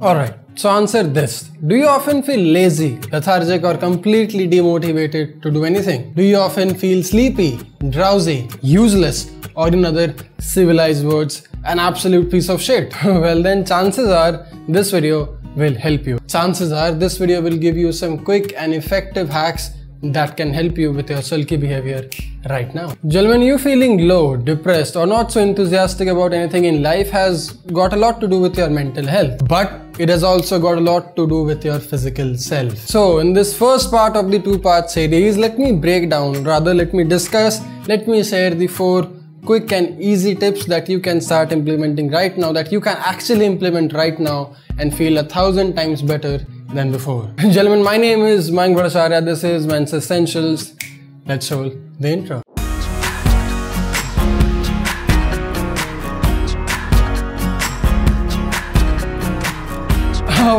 Alright, so answer this. Do you often feel lazy, lethargic or completely demotivated to do anything? Do you often feel sleepy, drowsy, useless, or in other civilized words, an absolute piece of shit? Well then chances are this video will help you. Chances are this video will give you some quick and effective hacks that can help you with your sulky behavior right now. Gentlemen, you feeling low, depressed or not so enthusiastic about anything in life has got a lot to do with your mental health, but it has also got a lot to do with your physical self. So in this first part of the two-part series, let me break down, rather let me discuss, let me share the 4 quick and easy tips that you can start implementing right now, that you can actually implement right now and feel 1,000 times better than before. Gentlemen, my name is Mayank Bhattacharya. This is Men's Essentials. Let's roll the intro.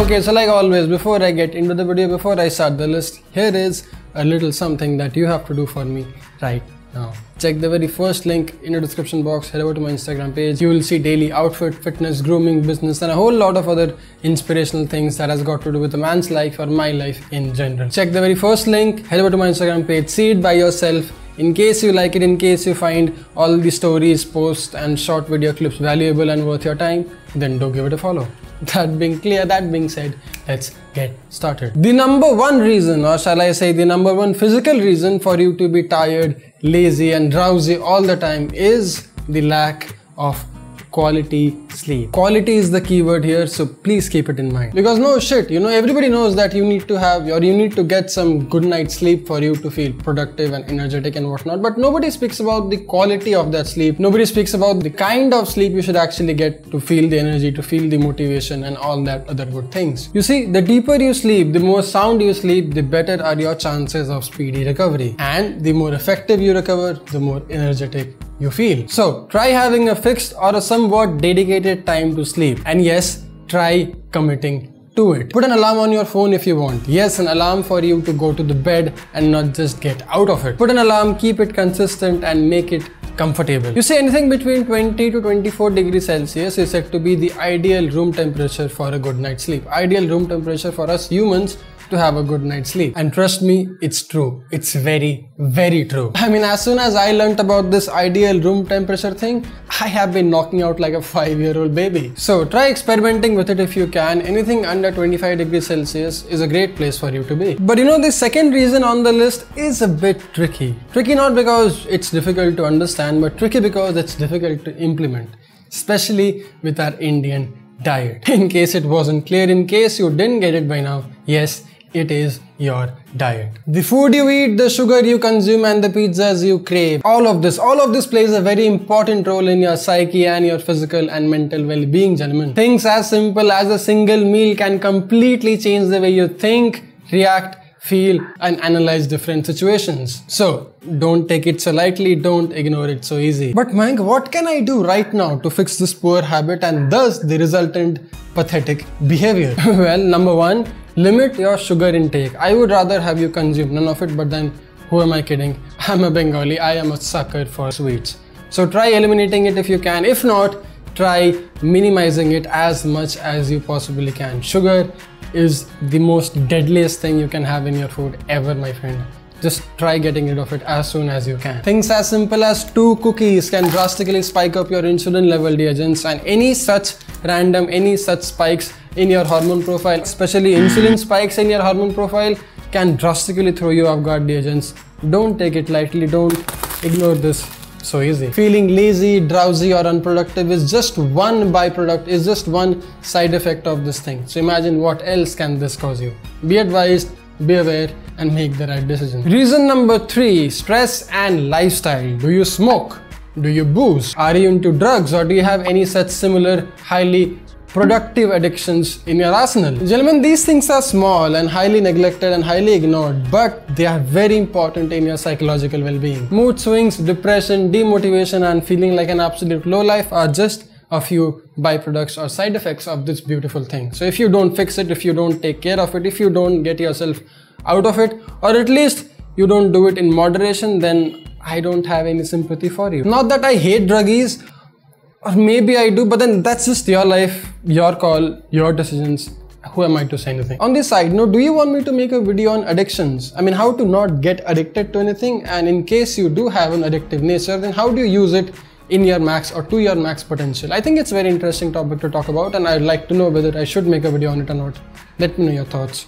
Okay, so like always, before I get into the video, before I start the list, here is a little something that you have to do for me right now. Check the very first link in the description box, head over to my Instagram page. You will see daily outfit, fitness, grooming, business and a whole lot of other inspirational things that has got to do with a man's life or my life in general. Check the very first link, head over to my Instagram page, see it by yourself. In case you like it, in case you find all the stories, posts and short video clips valuable and worth your time, then do give it a follow. That being clear, that being said, let's get started. The number one reason, or shall I say the number one physical reason for you to be tired, lazy and drowsy all the time is the lack of quality sleep. Quality is the keyword here, so please keep it in mind. Because no shit, you know, everybody knows that you need to have or you need to get some good night's sleep for you to feel productive and energetic and whatnot. But nobody speaks about the quality of that sleep. Nobody speaks about the kind of sleep you should actually get to feel the energy, to feel the motivation and all that other good things. You see, the deeper you sleep, the more sound you sleep, the better are your chances of speedy recovery. And the more effective you recover, the more energetic you feel. So try having a fixed or a somewhat dedicated time to sleep, and yes, try committing to it. Put an alarm on your phone if you want. Yes, an alarm for you to go to the bed and not just get out of it. Put an alarm, keep it consistent and make it comfortable. You see, anything between 20 to 24 degrees Celsius is said to be the ideal room temperature for a good night's sleep. Ideal room temperature for us humans to have a good night's sleep. And trust me, it's true. It's very, very true. I mean, as soon as I learnt about this ideal room temperature thing, I have been knocking out like a 5-year-old baby. So try experimenting with it if you can. Anything under 25 degrees Celsius is a great place for you to be. But you know, the second reason on the list is a bit tricky. Tricky not because it's difficult to understand, but tricky because it's difficult to implement, especially with our Indian diet. In case it wasn't clear, in case you didn't get it by now, yes, it is your diet. The food you eat, the sugar you consume and the pizzas you crave. All of this plays a very important role in your psyche and your physical and mental well-being, gentlemen. Things as simple as a single meal can completely change the way you think, react, feel and analyze different situations. So don't take it so lightly, don't ignore it so easy. But Mayank, what can I do right now to fix this poor habit and thus the resultant pathetic behavior? Well, number 1, limit your sugar intake. I would rather have you consume none of it, but then who am I kidding? I'm a Bengali, I am a sucker for sweets. So try eliminating it if you can. If not, try minimizing it as much as you possibly can. Sugar is the most deadliest thing you can have in your food ever, my friend. Just try getting rid of it as soon as you can. Things as simple as 2 cookies can drastically spike up your insulin level, dear gents, and any such spikes in your hormone profile, especially insulin spikes in your hormone profile, can drastically throw you off guard, dear gents. Don't take it lightly, don't ignore this so easy. Feeling lazy, drowsy or unproductive is just one byproduct, is just one side effect of this thing. So imagine what else can this cause you. Be advised, be aware and make the right decision. Reason number 3, stress and lifestyle. Do you smoke? Do you booze? Are you into drugs or do you have any such similar highly productive addictions in your arsenal? Gentlemen, these things are small and highly neglected and highly ignored, but they are very important in your psychological well-being. Mood swings, depression, demotivation and feeling like an absolute lowlife are just a few byproducts or side effects of this beautiful thing. So if you don't fix it, if you don't take care of it, if you don't get yourself out of it, or at least you don't do it in moderation, then I don't have any sympathy for you. Not that I hate druggies Or maybe I do, but then that's just your life, your call, your decisions. Who am I to say anything? On this side, do you want me to make a video on addictions? I mean, how to not get addicted to anything, and in case you do have an addictive nature, then how do you use it in your max or to your max potential? I think it's a very interesting topic to talk about, and I'd like to know whether I should make a video on it or not. Let me know your thoughts.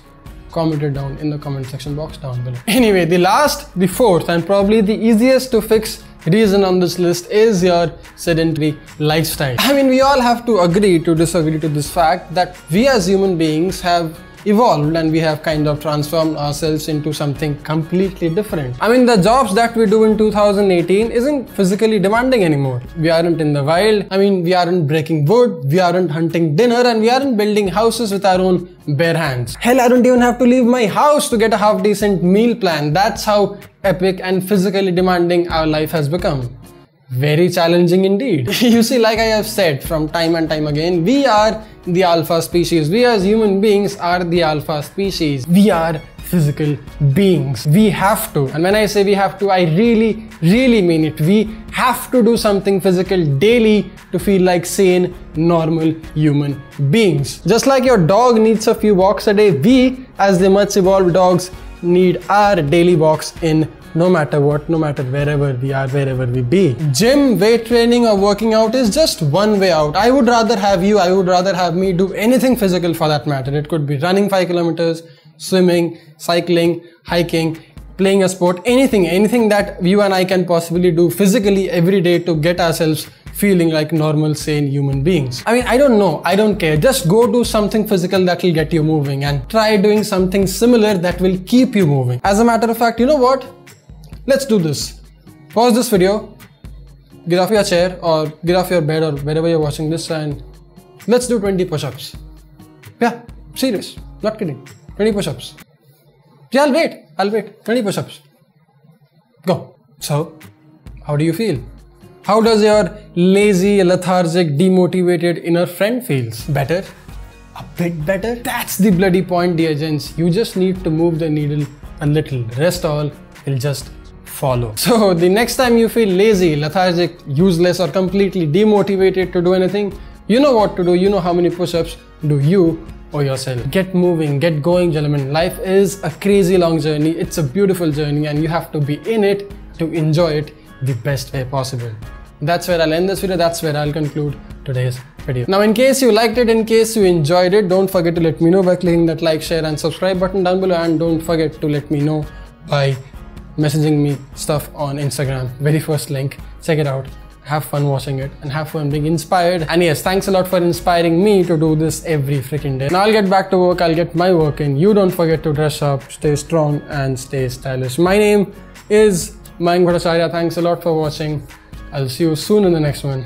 Comment it down in the comment section box down below. Anyway, the fourth and probably the easiest to fix reason on this list is your sedentary lifestyle. I mean, we all have to agree to disagree to this fact that we as human beings have evolved and we have kind of transformed ourselves into something completely different. I mean, the jobs that we do in 2018 isn't physically demanding anymore. We aren't in the wild. I mean, we aren't breaking wood, we aren't hunting dinner, and we aren't building houses with our own bare hands. Hell, I don't even have to leave my house to get a half-decent meal plan. That's how epic and physically demanding our life has become. Very challenging indeed. You see, like I have said from time and time again, we are the alpha species. We as human beings are the alpha species. We are physical beings. We have to, and when I say we have to, I really mean it. We have to do something physical daily to feel like sane, normal human beings. Just like your dog needs a few walks a day, we as the much evolved dogs need our daily walks in no matter what, no matter wherever we are, wherever we be. Gym, weight training or working out is just one way out. I would rather have me do anything physical for that matter. It could be running 5 kilometers, swimming, cycling, hiking, playing a sport, anything that you and I can possibly do physically every day to get ourselves feeling like normal, sane human beings. I mean, I don't know, I don't care. Just go do something physical that will get you moving and try doing something similar that will keep you moving. As a matter of fact, you know what? Let's do this. Pause this video, get off your chair or get off your bed or wherever you're watching this, and let's do 20 push-ups. Yeah, serious, not kidding. 20 push-ups. Yeah, I'll wait. 20 push-ups. Go. So, how do you feel? How does your lazy, lethargic, demotivated inner friend feels? Better? A bit better? That's the bloody point, dear gents. You just need to move the needle a little. Rest all will just follow. So the next time you feel lazy, lethargic, useless or completely demotivated to do anything, you know what to do. You know how many push-ups do you or yourself. Get moving, get going, gentlemen. Life is a crazy long journey. It's a beautiful journey and you have to be in it to enjoy it the best way possible. That's where I'll end this video. That's where I'll conclude today's video. Now, in case you liked it, in case you enjoyed it, don't forget to let me know by clicking that like, share and subscribe button down below, and don't forget to let me know by messaging me stuff on Instagram. Very first link. Check it out. Have fun watching it and have fun being inspired. And yes, thanks a lot for inspiring me to do this every freaking day. Now I'll get back to work. I'll get my work in. You don't forget to dress up, stay strong and stay stylish. My name is Mayank Bhattacharya. Thanks a lot for watching. I'll see you soon in the next one.